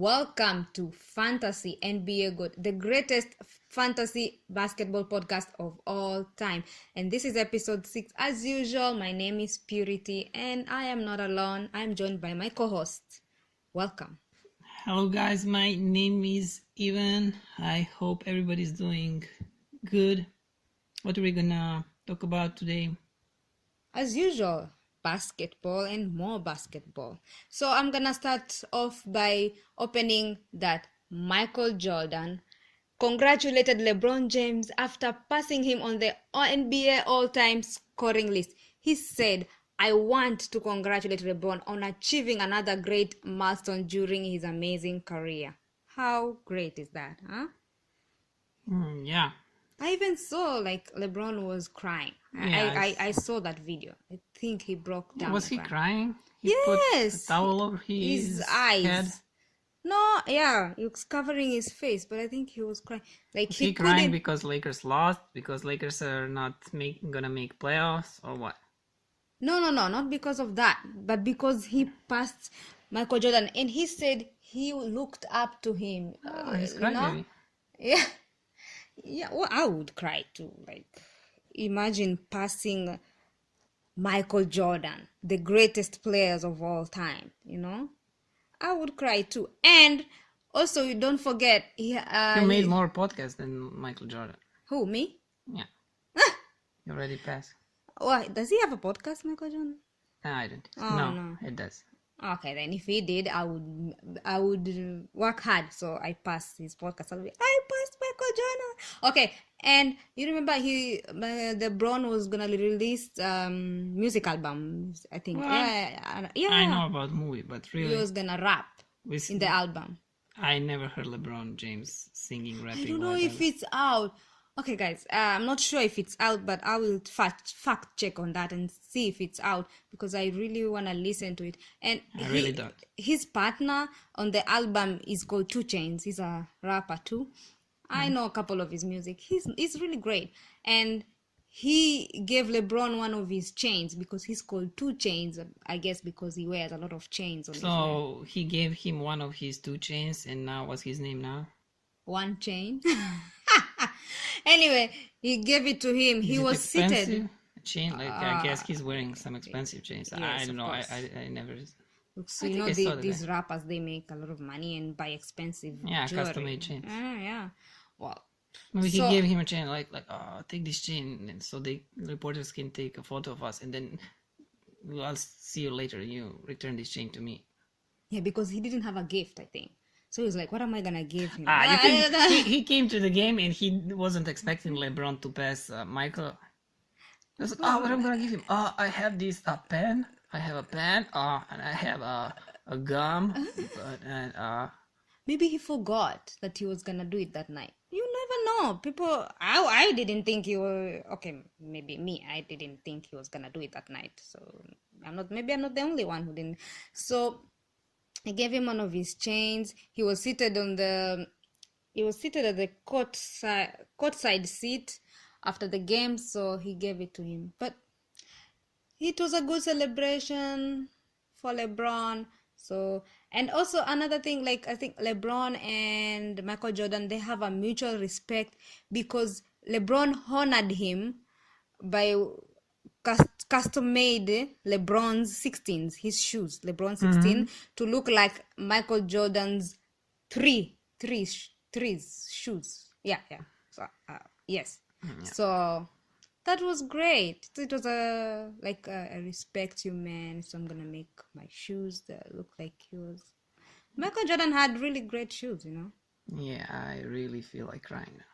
Welcome to Fantasy NBA Good, the greatest fantasy basketball podcast of all time. And this is episode 6. As usual, my name is Purity and I am not alone. I'm joined by my co-host. Welcome. Hello guys, my name is Ivan. I hope everybody's doing good. What are we gonna talk about today? As usual, basketball and more basketball. So I'm gonna start off by opening that Michael Jordan congratulated LeBron James after passing him on the NBA all-time scoring list. He said, "I want to congratulate LeBron on achieving another great milestone during his amazing career." How great is that, huh? Yeah. I even saw LeBron was crying. Yeah, I saw that video. I think he broke down. Was he crying? He Yes. put a towel over his eyes. head. No, yeah, he was covering his face, but I think he was crying. Was he crying because Lakers lost? Because Lakers are not gonna make playoffs, or what? No, not because of that, but because he passed Michael Jordan, and he said he looked up to him. He's crying. Yeah. Yeah, well, I would cry too. Imagine passing Michael Jordan, the greatest players of all time, I would cry too. And also, you don't forget, you made more podcasts than Michael Jordan. Who, me? Yeah. You already passed. Why, does he have a podcast, Michael Jordan? I don't. Oh, no, it does. Okay, then if he did, I would work hard so I pass his podcast. I passed Michael Jordan. Okay, and you remember LeBron was gonna release music albums. I think. Yeah. I know about movie, but really, he was gonna rap in the album. I never heard LeBron James singing, rapping. I don't know if it's out. Okay, guys, I'm not sure if it's out, but I will fact check on that and see if it's out because I really want to listen to it. And I really don't. His partner on the album is called 2 Chainz. He's a rapper too. I know a couple of his music. He's really great. And he gave LeBron one of his chains because he's called 2 Chainz, I guess because he wears a lot of chains on his neck. So he gave him one of his 2 chains, and now what's his name now? 1 chain. Anyway, he gave it to him. He was seated. Chain, I guess he's wearing some expensive chains. Yes, I don't know. I never. Look, so these rappers, they make a lot of money and buy expensive jewelry. Custom-made chains. Yeah. Well, maybe he gave him a chain take this chain, and so the reporters can take a photo of us, and then I'll see you later. You return this chain to me. Yeah, because he didn't have a gift, I think. So he was like, what am I going to give him? He came to the game and he wasn't expecting LeBron to pass Michael. He was like, what am I going to give him? I have this pen. I have a pen. And I have a gum. Maybe he forgot that he was going to do it that night. You never know. People, I didn't think he was, okay, maybe me. I didn't think he was going to do it that night. So I'm not the only one who didn't. So he gave him one of his chains. He was seated at the courtside seat after the game, so he gave it to him. But it was a good celebration for LeBron. So, and also another thing, I think LeBron and Michael Jordan, they have a mutual respect because LeBron honored him by custom made LeBron's 16s, his shoes, LeBron 16, to look like Michael Jordan's threes shoes. Yeah. So yes. Yeah. So that was great. It was I respect you, man. So I'm gonna make my shoes that look like yours. Michael Jordan had really great shoes, Yeah, I really feel like crying now.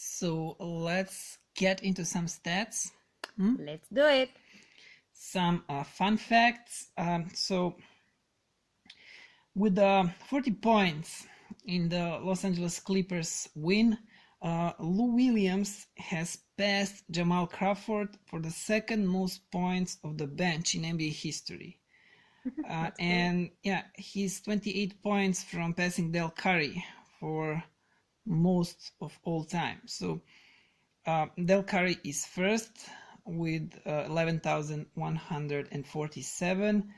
So let's get into some stats. Let's do it. Some fun facts. So with 40 points in the Los Angeles Clippers win, Lou Williams has passed Jamal Crawford for the second most points of the bench in NBA history. And he's 28 points from passing Del Curry for most of all time. So Del Curry is first with 11,147.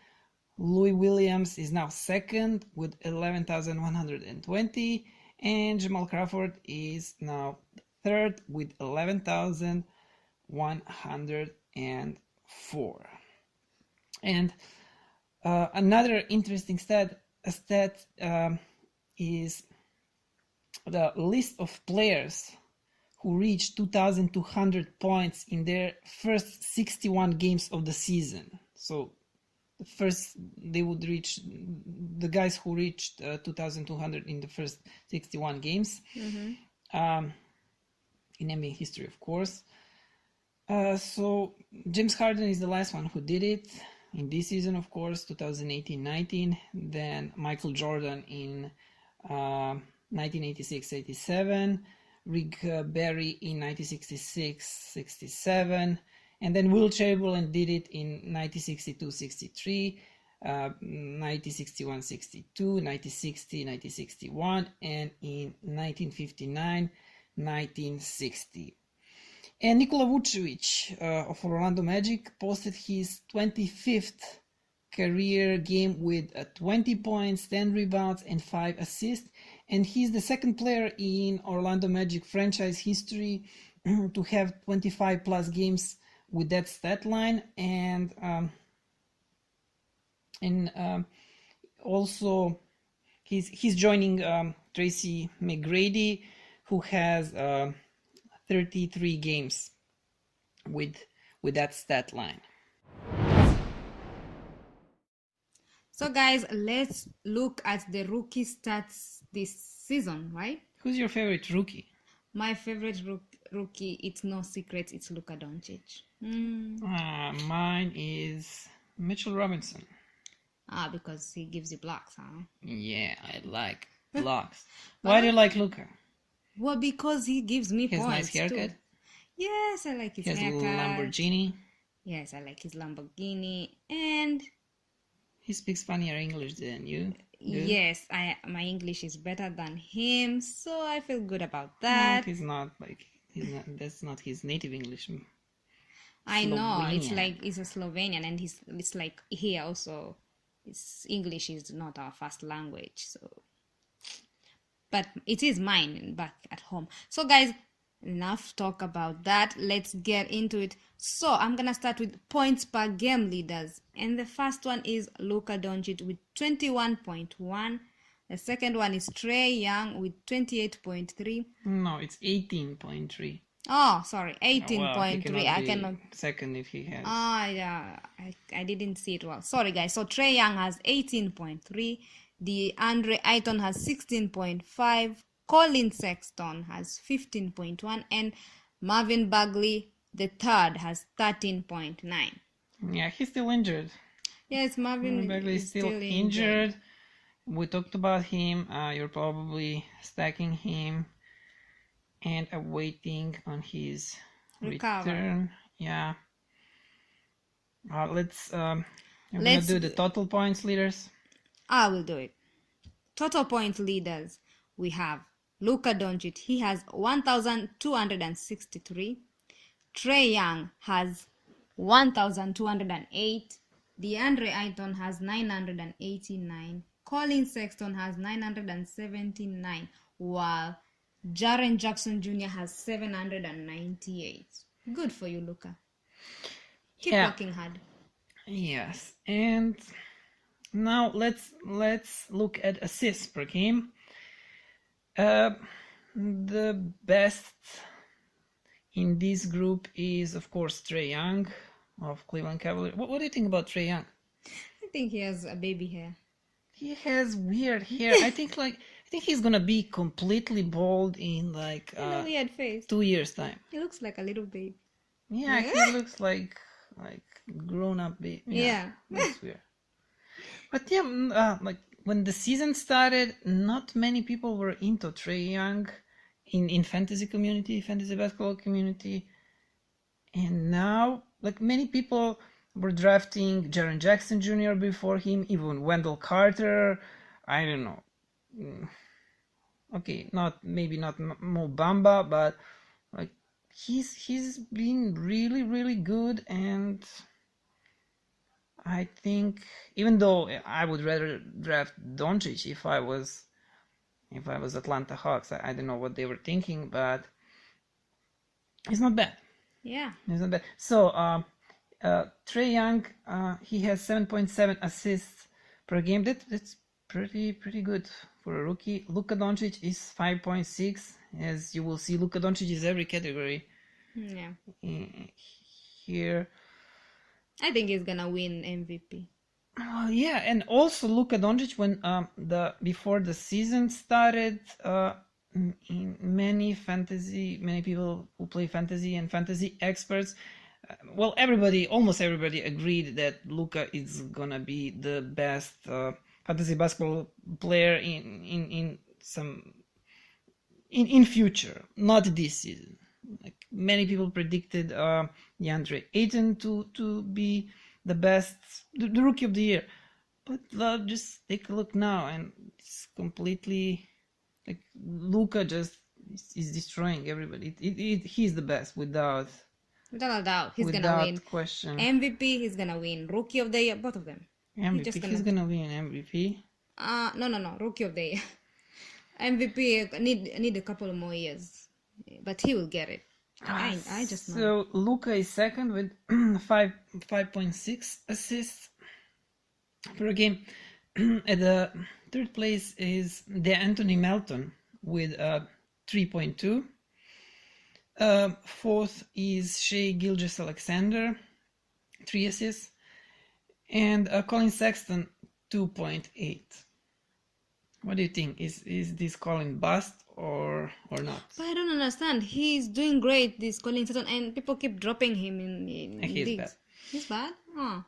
Louis Williams is now second with 11,120, and Jamal Crawford is now third with 11,104. And another interesting stat is the list of players who reached 2,200 points in their first 61 games of the season. So first they would reach the guys who reached 2,200 in the first 61 games in NBA history, of course. So James Harden is the last one who did it in this season, of course, 2018-19. Then Michael Jordan in 1986-87, Rick Barry in 1966-67, and then Will Chamberlain did it in 1962-63, 1961-62, 1960-1961, and in 1959-1960. And Nikola Vucevic of Orlando Magic posted his 25th career game with 20 points, 10 rebounds, and 5 assists. And he's the second player in Orlando Magic franchise history to have 25 plus games with that stat line. And also he's joining Tracy McGrady, who has 33 games with that stat line. So guys, let's look at the rookie stats this season, right? Who's your favorite rookie? My favorite rookie, it's no secret, it's Luka Doncic. Mine is Mitchell Robinson. Because he gives you blocks, huh? Yeah, I like blocks. Why do you like Luka? Well, because he gives me His points nice haircut? too. Yes, I like his His haircut. Lamborghini? Yes, I like his Lamborghini. And he speaks funnier English than you do. Yes, my English is better than him, so I feel good about that. No, that's not his native English. I know, it's a Slovenian, and it's like here also, his English is not our first language, so, but it is mine back at home. So guys, enough talk about that. Let's get into it. So I'm gonna start with points per game leaders, and the first one is Luka Doncic with 21.1. The second one is Trae Young with 28.3. No, it's 18.3. Oh, sorry, 18.3. Well, I cannot. Second if he has. Yeah, I didn't see it well. Sorry, guys. So Trae Young has 18.3. DeAndre Ayton has 16.5. Colin Sexton has 15.1, and Marvin Bagley the third has 13.9. Yeah, he's still injured. Yes, Marvin Bagley is still injured. We talked about him. You're probably stacking him and awaiting on his return. Yeah. Let's gonna do the total points leaders. I will do it. Total points leaders. We have Luka Doncic. He has 1,263. Trae Young has 1,208. DeAndre Ayton has 989. Colin Sexton has 979, while Jaren Jackson Jr. has 798. Good for you, Luka. Keep working hard. Yes, and now let's look at assists per game. The best in this group is, of course, Trae Young of Cleveland Cavaliers. What do you think about Trae Young? I think he has a baby hair. He has weird hair. I think he's gonna be completely bald in like a weird face. 2 years time. He looks like a little baby. Yeah, he looks like grown up baby. Yeah. That's weird. But yeah, like when the season started, not many people were into Trae Young in fantasy basketball community, and now like many people were drafting Jaren Jackson Jr. before him, even Wendell Carter. I don't know. Okay, maybe not Mo Bamba, but like he's been really, really good, and I think, even though I would rather draft Doncic if I was Atlanta Hawks. I don't know what they were thinking, but it's not bad. Yeah. It's not bad. So Trae Young, he has 7.7 assists per game. That's pretty good for a rookie. Luka Doncic is 5.6. As you will see, Luka Doncic is every category Yeah. here. I think he's gonna win MVP. Yeah, and also Luka Doncic, when before the season started, many people who play fantasy and fantasy experts, well, almost everybody agreed that Luka is gonna be the best fantasy basketball player in future, not this season. Like many people predicted DeAndre Ayton to be the best, the rookie of the year, but just take a look now, and it's completely like Luka just is destroying everybody. He's the best without Without a doubt, he's gonna win question. MVP. He's gonna win Rookie of the Year, both of them. MVP. He's gonna win MVP. No, Rookie of the Year. MVP need a couple more years, but he will get it. I just know. So Luka is second with 5.6 assists per game. At the third place is Anthony Melton with 3.2. Fourth is Shai Gilgeous-Alexander, 3 assists, and Colin Sexton, 2.8. What do you think? Is this Colin bust or not? But I don't understand. He's doing great, this Colin Sutton, and people keep dropping him in He's leagues. bad. He's bad? Oh.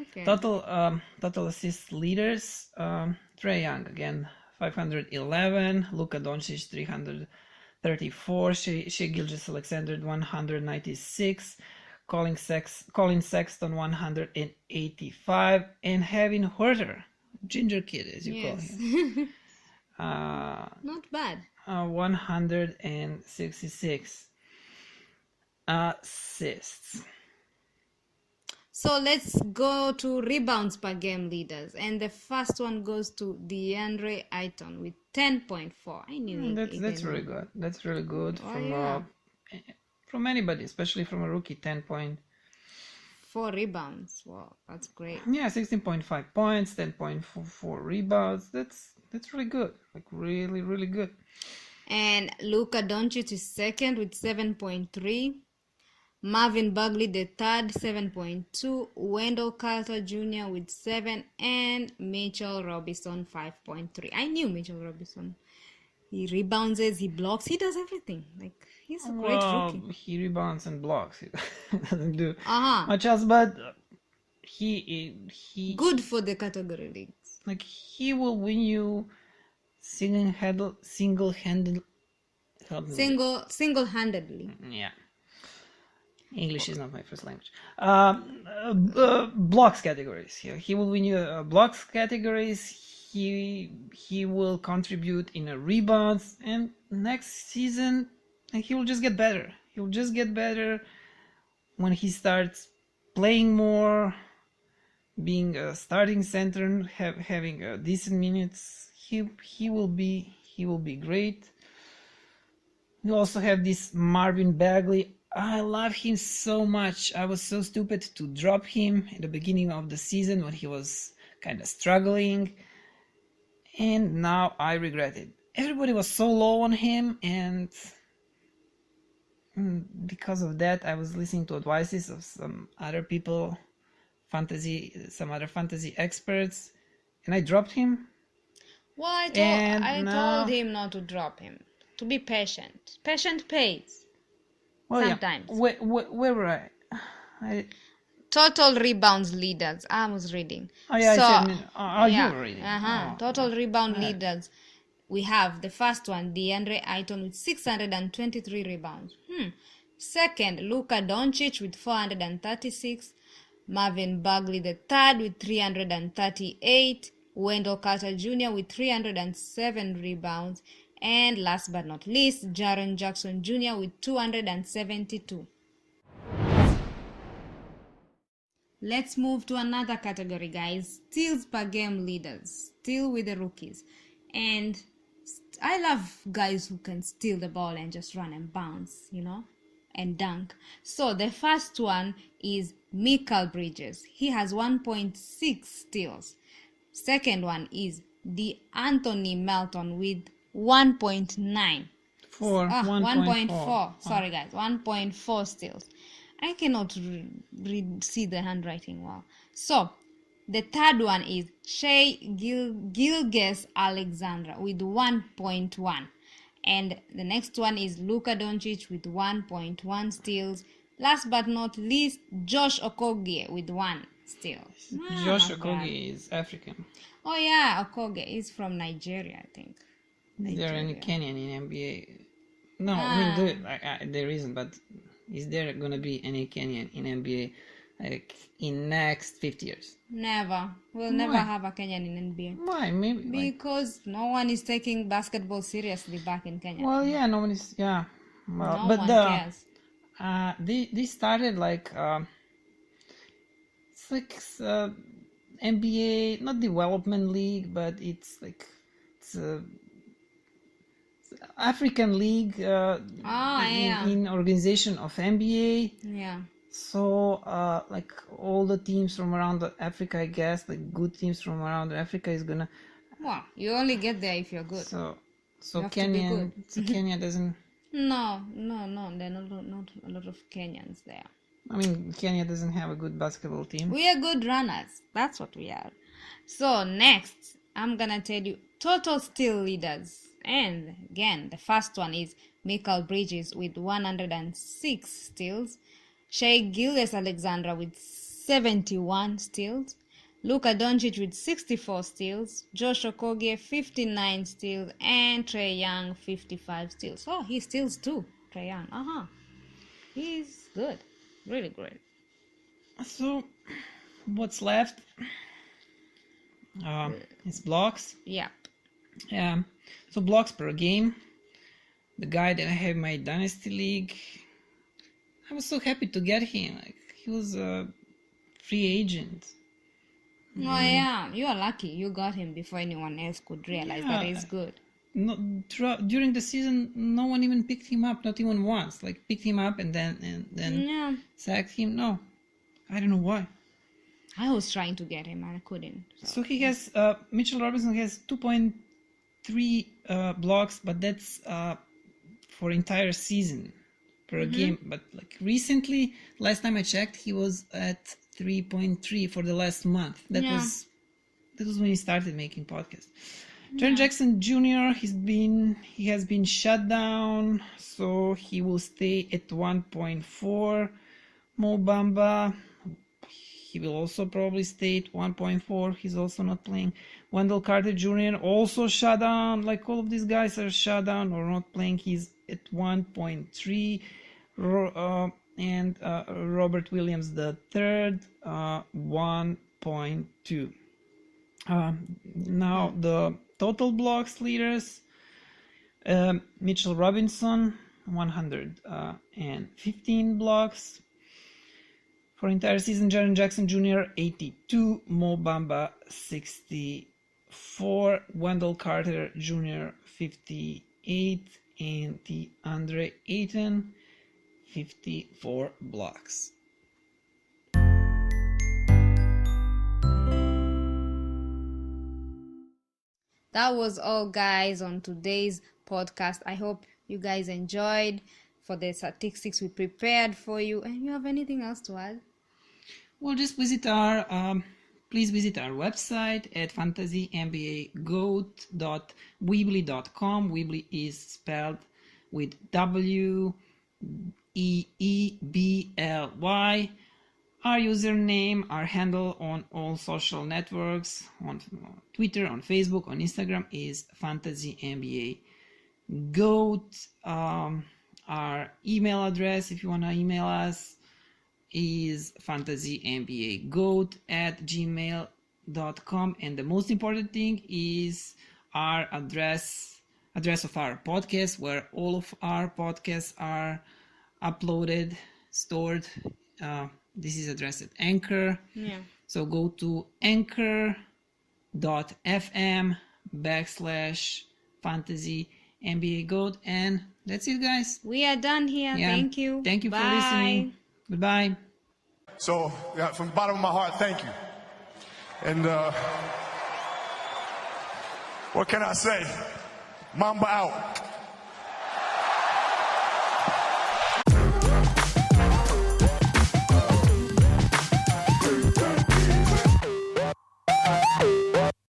Okay. Total assist leaders, Trae Young again 511, Luka Doncic 334, Shai Gilgeous-Alexander 196, Colin Sexton 185, and Kevin Huerter, Ginger Kid as you call him, not bad. 166 assists. So let's go to rebounds per game leaders, and the first one goes to DeAndre Ayton with 10.4. I knew that's really good. That's really good from anybody, especially from a rookie. 10.4 rebounds. Wow, that's great. Yeah, 16.5 points, 10.4 rebounds. That's really good. Like really good. And Luka Doncic is second with 7.3. Marvin Bagley the third, 7.2. Wendell Carter Jr. with 7, and Mitchell Robinson 5.3. I knew Mitchell Robinson. He rebounds, he blocks, he does everything. Like, he's a great rookie. He rebounds and blocks. He doesn't do much else, but he good for the category leagues. Like, he will win you single-handedly. Single-handedly. Yeah. English is not my first language. Blocks categories. He will win you blocks categories. He will contribute in a rebounds, and next season he will just get better. He will just get better when he starts playing more, being a starting center, having decent minutes. He will be great. You also have this Marvin Bagley. I love him so much. I was so stupid to drop him at the beginning of the season when he was kind of struggling, and now I regret it. Everybody was so low on him, and because of that I was listening to advices of some other people, some other fantasy experts, and I dropped him. Well, I told him not to drop him, to be patient. Patient pays. Well, sometimes. Yeah. Where were I? Total rebounds leaders. I was reading. Oh yeah, you were reading. Total rebound leaders. We have the first one, DeAndre Ayton with 623 rebounds. Second, Luka Doncic with 436. Marvin Bagley the third with 338. Wendell Carter Jr. with 307 rebounds. And last but not least, Jaren Jackson Jr. with 272. let's move to another category, guys. Steals per game leaders. Steal with the rookies. And I love guys who can steal the ball and just run and bounce, and dunk. So the first one is Michael Bridges. He has 1.6 steals. Second one is Anthony Melton with 1.9. 1.4. Sorry, guys. 1.4 steals. I cannot see the handwriting well. So, the third one is Shai Gilgeous-Alexander with 1.1. And the next one is Luka Doncic with 1.1 steals. Last but not least, Josh Okogie with 1 steal. Josh Okogie is African. Oh yeah, Okogie is from Nigeria, I think. Is there any Kenyan in NBA? No, I mean there isn't. But is there gonna be any Kenyan in NBA like in next 50 years? Never. We'll never have a Kenyan in NBA. Why? Maybe because no one is taking basketball seriously back in Kenya. Well, yeah, no one is. Yeah, well, no one cares. They started like it's like NBA, not development league, but it's like it's African league in organization of NBA. Yeah. So like all the teams from around Africa, I guess, like good teams from around Africa is gonna. Well, you only get there if you're good. So Kenya doesn't. No. There are not a lot of Kenyans there. I mean, Kenya doesn't have a good basketball team. We are good runners. That's what we are. So next, I'm gonna tell you total steal leaders. And again, the first one is Michael Bridges with 106 steals. Shai Gilgeous-Alexander with 71 steals. Luka Doncic with 64 steals. Josh Okogie 59 steals. And Trae Young 55 steals. Oh, he steals too, Trae Young. He's good. Really great. So, what's left? It's blocks. Yep. Yeah. So blocks per game. The guy that I have in my dynasty league, I was so happy to get him. Like he was a free agent. Oh yeah, you are lucky. You got him before anyone else could realize that he's good. During the season, no one even picked him up. Not even once. Like picked him up and then sacked him. No, I don't know why. I was trying to get him and I couldn't. So he has Mitchell Robinson has 2.3 blocks, but that's for entire season per game. But like recently, last time I checked, he was at 3.3 for the last month. That was when he started making podcasts. Jaren Jackson Jr. He has been shut down, so he will stay at 1.4. Mo Bamba, he will also probably stay at 1.4. He's also not playing. Wendell Carter Jr. also shut down. Like all of these guys are shut down or not playing. He's at 1.3. And Robert Williams the third, 1.2. Now the total blocks leaders: Mitchell Robinson 115 blocks for entire season. Jaren Jackson Jr. 82, Mo Bamba 64, Wendell Carter Jr. 58, and DeAndre Ayton 54 blocks. That was all, guys, on today's podcast. I hope you guys enjoyed for the statistics we prepared for you. And you have anything else to add? Well, just please visit our website at fantasynbagoat.weebly.com. Weebly is spelled with WEEBLY. Our username, our handle on all social networks, on Twitter, on Facebook, on Instagram is fantasynbagoat. Our email address, if you want to email us, is fantasynbagoat@gmail.com. And the most important thing is our address of our podcast, where all of our podcasts are uploaded, stored this is addressed at Anchor. Yeah. So go to anchor.fm/fantasy NBA GOAT, and that's it, guys. We are done here. Yeah. Thank you. Thank you for Bye. listening. Goodbye. So, yeah, from the bottom of my heart, thank you. And what can I say? Mamba out.